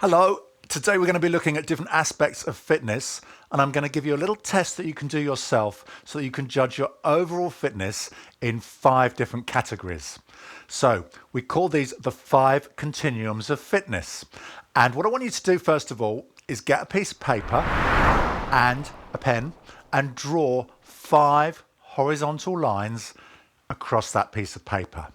Hello, today we're going to be looking at different aspects of fitness, and I'm going to give you a little test that you can do yourself so that you can judge your overall fitness in 5 different categories. So we call these the 5 Continuums of Fitness. And what I want you to do first of all is get a piece of paper and a pen and draw 5 horizontal lines across that piece of paper.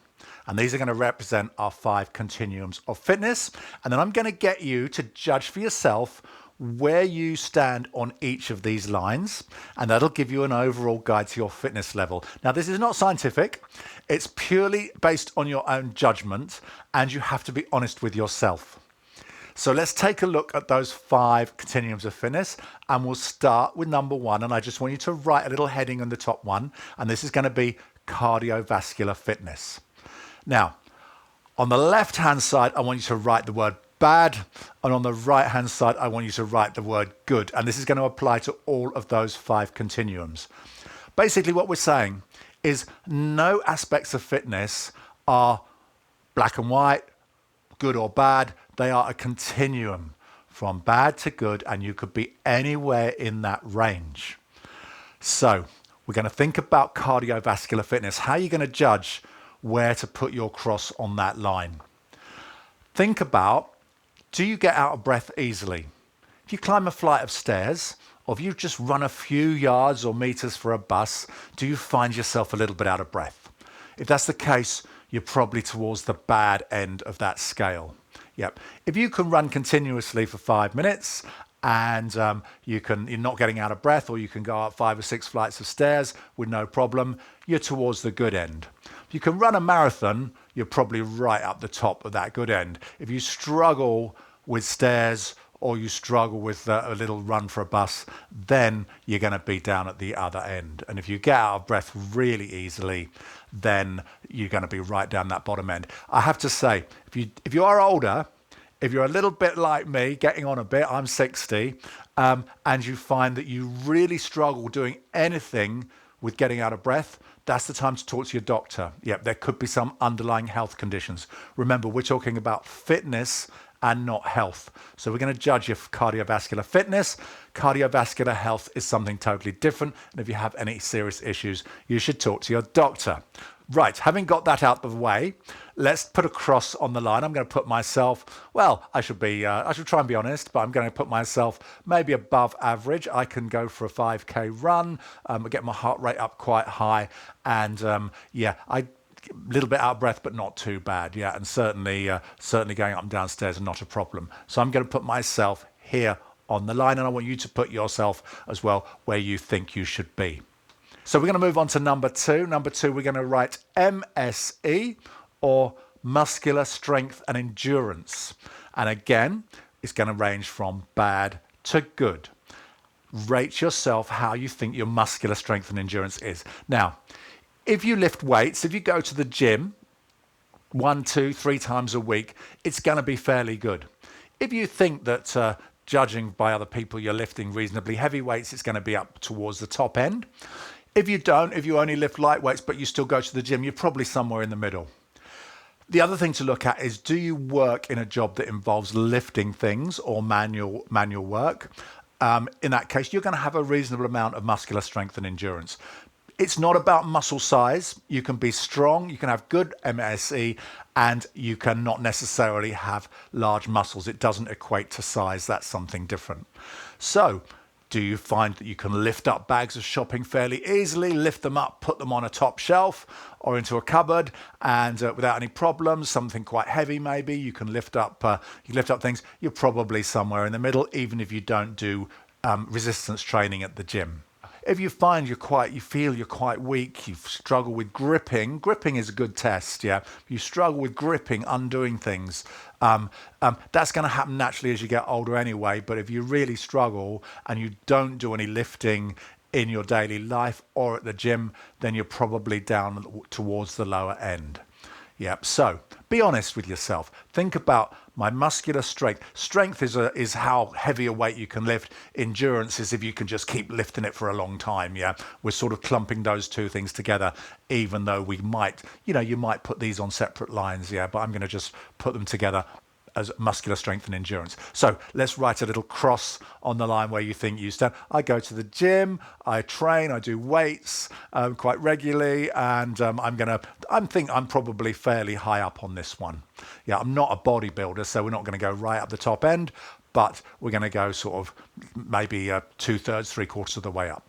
And these are going to represent our 5 continuums of fitness. And then I'm going to get you to judge for yourself where you stand on each of these lines. And that'll give you an overall guide to your fitness level. Now, this is not scientific. It's purely based on your own judgment. And you have to be honest with yourself. So let's take a look at those 5 continuums of fitness, and we'll start with number 1. And I just want you to write a little heading on the top one. And this is going to be cardiovascular fitness. Now, on the left-hand side, I want you to write the word bad, and on the right-hand side, I want you to write the word good. And this is going to apply to all of those 5 continuums. Basically, what we're saying is no aspects of fitness are black and white, good or bad. They are a continuum from bad to good, and you could be anywhere in that range. So we're going to think about cardiovascular fitness. How are you going to judge where to put your cross on that line? Think about, do you get out of breath easily? If you climb a flight of stairs, or if you just run a few yards or meters for a bus, do you find yourself a little bit out of breath? If that's the case, you're probably towards the bad end of that scale. Yep. If you can run continuously for 5 minutes and you're not getting out of breath, or you can go up 5 or 6 flights of stairs with no problem, you're towards the good end. If you can run a marathon, you're probably right up the top of that good end. If you struggle with stairs or you struggle with a little run for a bus, then you're going to be down at the other end. And if you get out of breath really easily, then you're going to be right down that bottom end. I have to say, if you are older, if you're a little bit like me, getting on a bit, I'm 60, and you find that you really struggle doing anything with getting out of breath, that's the time to talk to your doctor. Yep, there could be some underlying health conditions. Remember, we're talking about fitness and not health. So we're going to judge your cardiovascular fitness. Cardiovascular health is something totally different. And if you have any serious issues, you should talk to your doctor. Right, having got that out of the way, let's put a cross on the line. I'm going to put myself, well, I should try and be honest, but I'm going to put myself maybe above average. I can go for a 5K run, get my heart rate up quite high, and a little bit out of breath, but not too bad. Yeah, and certainly going up and downstairs is not a problem. So I'm going to put myself here on the line, and I want you to put yourself as well where you think you should be. So we're going to move on to number 2. Number 2, we're going to write MSE, or muscular strength and endurance. And again, it's going to range from bad to good. Rate yourself how you think your muscular strength and endurance is. Now, if you lift weights, if you go to the gym 1, 2, 3 times a week, it's going to be fairly good. If you think that judging by other people you're lifting reasonably heavy weights, it's going to be up towards the top end. If you don't, if you only lift light weights but you still go to the gym, you're probably somewhere in the middle. The other thing to look at is, do you work in a job that involves lifting things or manual work? In that case, you're going to have a reasonable amount of muscular strength and endurance. It's not about muscle size. You can be strong, you can have good MSE, and you can not necessarily have large muscles. It doesn't equate to size. That's something different. So, do you find that you can lift up bags of shopping fairly easily, lift them up, put them on a top shelf or into a cupboard, and without any problems? Something quite heavy maybe, you can lift up things. You're probably somewhere in the middle, even if you don't do resistance training at the gym. If you find you feel you're quite weak, you struggle with gripping is a good test, yeah. If you struggle with gripping, undoing things, that's going to happen naturally as you get older anyway. But if you really struggle and you don't do any lifting in your daily life or at the gym, then you're probably down towards the lower end. Yep. So be honest with yourself. Think about my muscular strength. Strength is how heavy a weight you can lift. Endurance is if you can just keep lifting it for a long time. Yeah. We're sort of clumping those two things together, even though we might, you might put these on separate lines. Yeah. But I'm going to just put them together as muscular strength and endurance. So let's write a little cross on the line where you think you stand. I go to the gym, I train, I do weights quite regularly, and I think I'm probably fairly high up on this one. Yeah, I'm not a bodybuilder, so we're not going to go right up the top end, but we're going to go sort of maybe 2/3, 3/4 of the way up.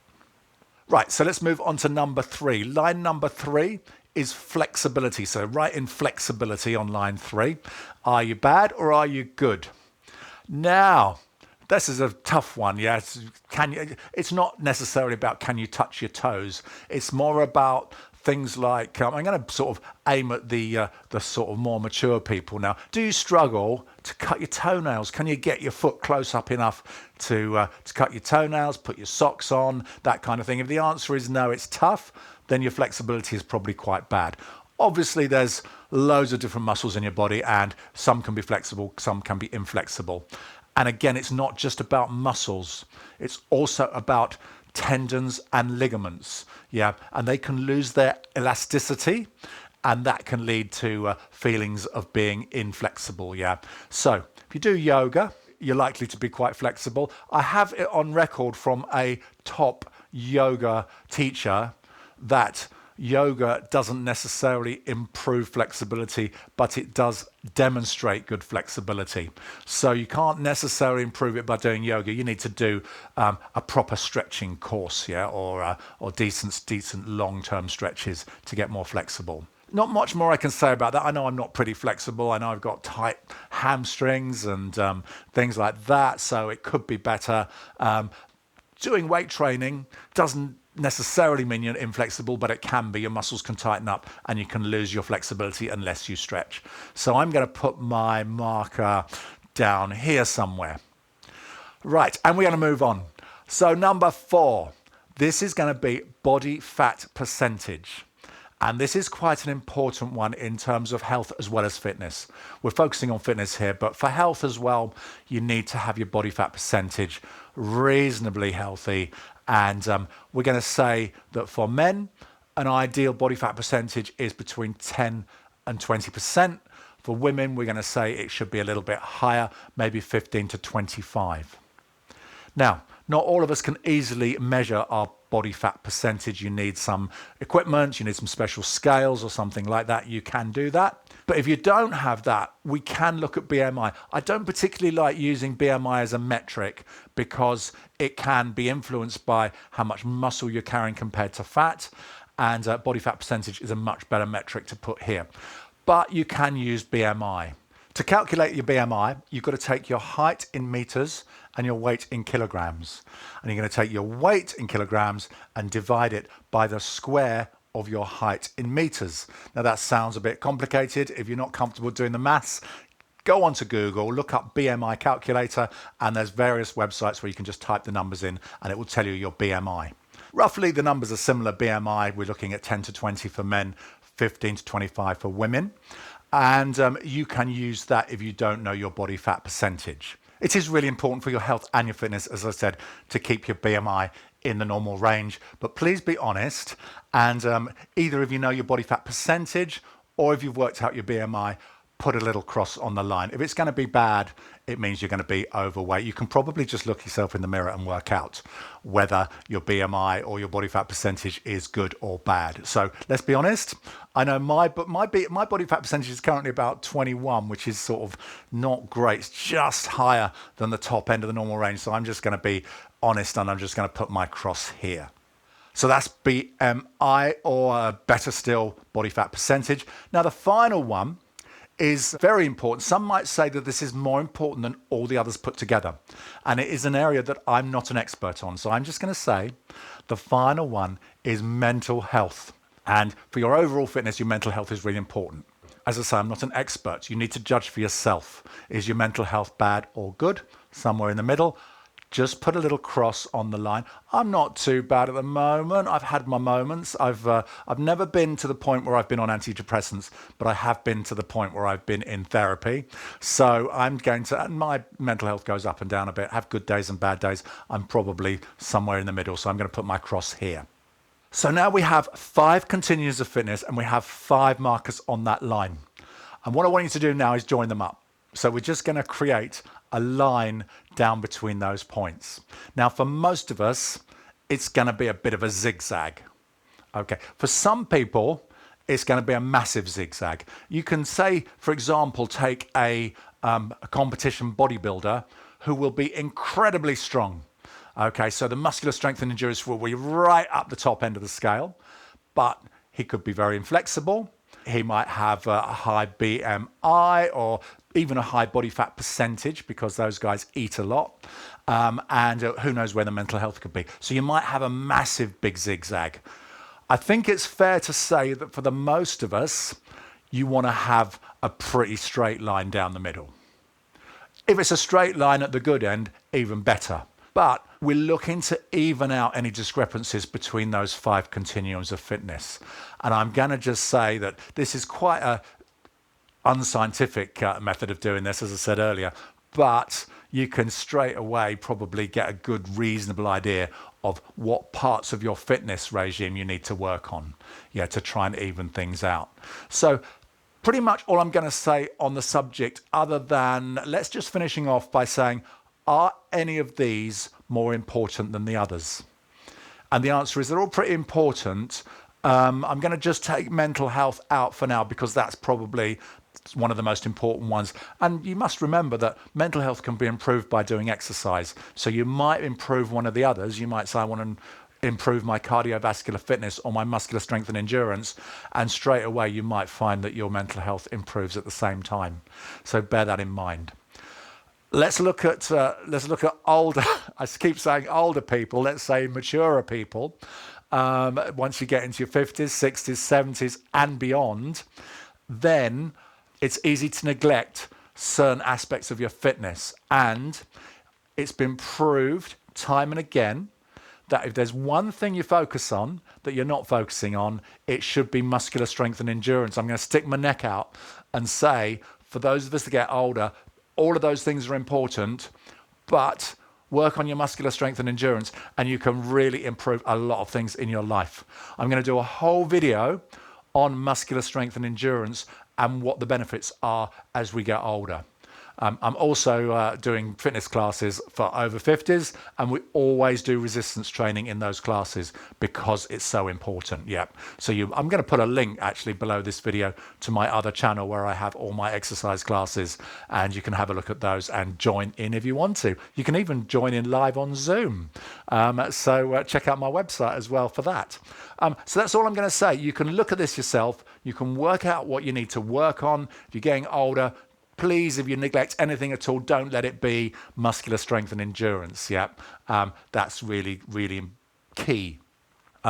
Right, so let's move on to number 3. Line number 3 is flexibility. So write in flexibility on line 3. Are you bad or are you good? Now, this is a tough one. Yeah, it's not necessarily about can you touch your toes. It's more about things like I'm going to sort of aim at the sort of more mature people now. Do you struggle to cut your toenails? Can you get your foot close up enough to cut your toenails, put your socks on, that kind of thing? If the answer is no, it's tough, then your flexibility is probably quite bad. Obviously, there's loads of different muscles in your body, and some can be flexible, some can be inflexible. And again, it's not just about muscles. It's also about tendons and ligaments. Yeah, and they can lose their elasticity, and that can lead to feelings of being inflexible. Yeah. So if you do yoga, you're likely to be quite flexible. I have it on record from a top yoga teacher that yoga doesn't necessarily improve flexibility, but it does demonstrate good flexibility. So you can't necessarily improve it by doing yoga. You need to do a proper stretching course, yeah, or decent long-term stretches to get more flexible. Not much more I can say about that. I know I'm not pretty flexible. I know I've got tight hamstrings and things like that, so it could be better. Doing weight training doesn't necessarily mean you're inflexible, but it can be. Your muscles can tighten up and you can lose your flexibility unless you stretch. So I'm going to put my marker down here somewhere. Right, and we're going to move on. So number 4, this is going to be body fat percentage. And this is quite an important one in terms of health as well as fitness. We're focusing on fitness here, but for health as well, you need to have your body fat percentage reasonably healthy. And we're going to say that for men, an ideal body fat percentage is between 10 and 20%. For women, we're going to say it should be a little bit higher, maybe 15 to 25. Now, not all of us can easily measure our body fat percentage. You need some equipment, you need some special scales or something like that. You can do that. But if you don't have that, we can look at BMI. I don't particularly like using BMI as a metric because it can be influenced by how much muscle you're carrying compared to fat. And body fat percentage is a much better metric to put here. But you can use BMI. To calculate your BMI, you've got to take your height in meters and your weight in kilograms. And you're going to take your weight in kilograms and divide it by the square of your height in meters. Now that sounds a bit complicated. If you're not comfortable doing the maths, go onto Google, look up BMI calculator, and there's various websites where you can just type the numbers in and it will tell you your BMI. Roughly the numbers are similar. BMI, we're looking at 10 to 20 for men, 15 to 25 for women. And you can use that if you don't know your body fat percentage. It is really important for your health and your fitness, as I said, to keep your BMI in the normal range. But please be honest, and either if you know your body fat percentage or if you've worked out your BMI, put a little cross on the line. If it's going to be bad, it means you're going to be overweight. You can probably just look yourself in the mirror and work out whether your BMI or your body fat percentage is good or bad. So let's be honest. I know my body fat percentage is currently about 21, which is sort of not great. It's just higher than the top end of the normal range. So I'm just going to be honest and I'm just going to put my cross here. So that's BMI, or better still, body fat percentage. Now the final one is very important. Some might say that this is more important than all the others put together. And it is an area that I'm not an expert on. So I'm just going to say the final one is mental health. And for your overall fitness, your mental health is really important. As I say, I'm not an expert. You need to judge for yourself. Is your mental health bad or good? Somewhere in the middle. Just put a little cross on the line. I'm not too bad at the moment. I've had my moments. I've never been to the point where I've been on antidepressants, but I have been to the point where I've been in therapy. So I'm going to, and my mental health goes up and down a bit, have good days and bad days. I'm probably somewhere in the middle. So I'm going to put my cross here. So now we have 5 continuums of fitness and we have 5 markers on that line. And what I want you to do now is join them up. So we're just going to create a line down between those points. Now, for most of us, it's going to be a bit of a zigzag. Okay. For some people, it's going to be a massive zigzag. You can say, for example, take a competition bodybuilder who will be incredibly strong. Okay, so the muscular strength and endurance will be right up the top end of the scale, but he could be very inflexible. He might have a high BMI or even a high body fat percentage because those guys eat a lot. And who knows where the mental health could be. So you might have a massive big zigzag. I think it's fair to say that for the most of us, you want to have a pretty straight line down the middle. If it's a straight line at the good end, even better. But we're looking to even out any discrepancies between those 5 continuums of fitness. And I'm going to just say that this is quite a unscientific method of doing this, as I said earlier, but you can straight away probably get a good, reasonable idea of what parts of your fitness regime you need to work on, to try and even things out. So pretty much all I'm going to say on the subject, other than let's just finishing off by saying, are any of these more important than the others? And the answer is they're all pretty important. I'm going to just take mental health out for now because that's probably one of the most important ones. And you must remember that mental health can be improved by doing exercise. So you might improve one of the others. You might say, I want to improve my cardiovascular fitness or my muscular strength and endurance. And straight away, you might find that your mental health improves at the same time. So bear that in mind. Let's look at older. I keep saying older people. Let's say maturer people. Once you get into your 50s, 60s, 70s, and beyond, then it's easy to neglect certain aspects of your fitness. And it's been proved time and again that if there's one thing you focus on that you're not focusing on, it should be muscular strength and endurance. I'm going to stick my neck out and say, for those of us that get older, all of those things are important, but work on your muscular strength and endurance and you can really improve a lot of things in your life. I'm going to do a whole video on muscular strength and endurance and what the benefits are as we get older. I'm also doing fitness classes for over 50s, and we always do resistance training in those classes because it's so important. Yep. So I'm going to put a link actually below this video to my other channel where I have all my exercise classes, and you can have a look at those and join in if you want to. You can even join in live on Zoom. So check out my website as well for that. So that's all I'm going to say. You can look at this yourself. You can work out what you need to work on. If you're getting older, please, if you neglect anything at all, don't let it be muscular strength and endurance. Yeah, that's really, really key.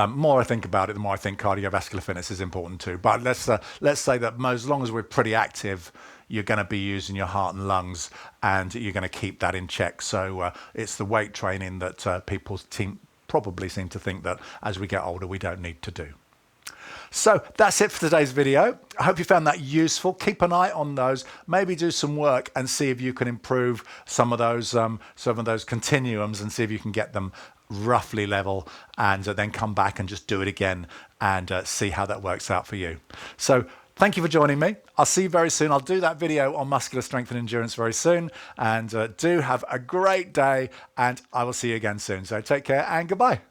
More I think about it, the more I think cardiovascular fitness is important too. But let's say that as long as we're pretty active, you're going to be using your heart and lungs, and you're going to keep that in check. So it's the weight training that people probably seem to think that as we get older, we don't need to do. So that's it for today's video. I hope you found that useful. Keep an eye on those. Maybe do some work and see if you can improve some of those continuums and see if you can get them roughly level, and then come back and just do it again and see how that works out for you. So thank you for joining me. I'll see you very soon. I'll do that video on muscular strength and endurance very soon. And do have a great day, and I will see you again soon. So take care and goodbye.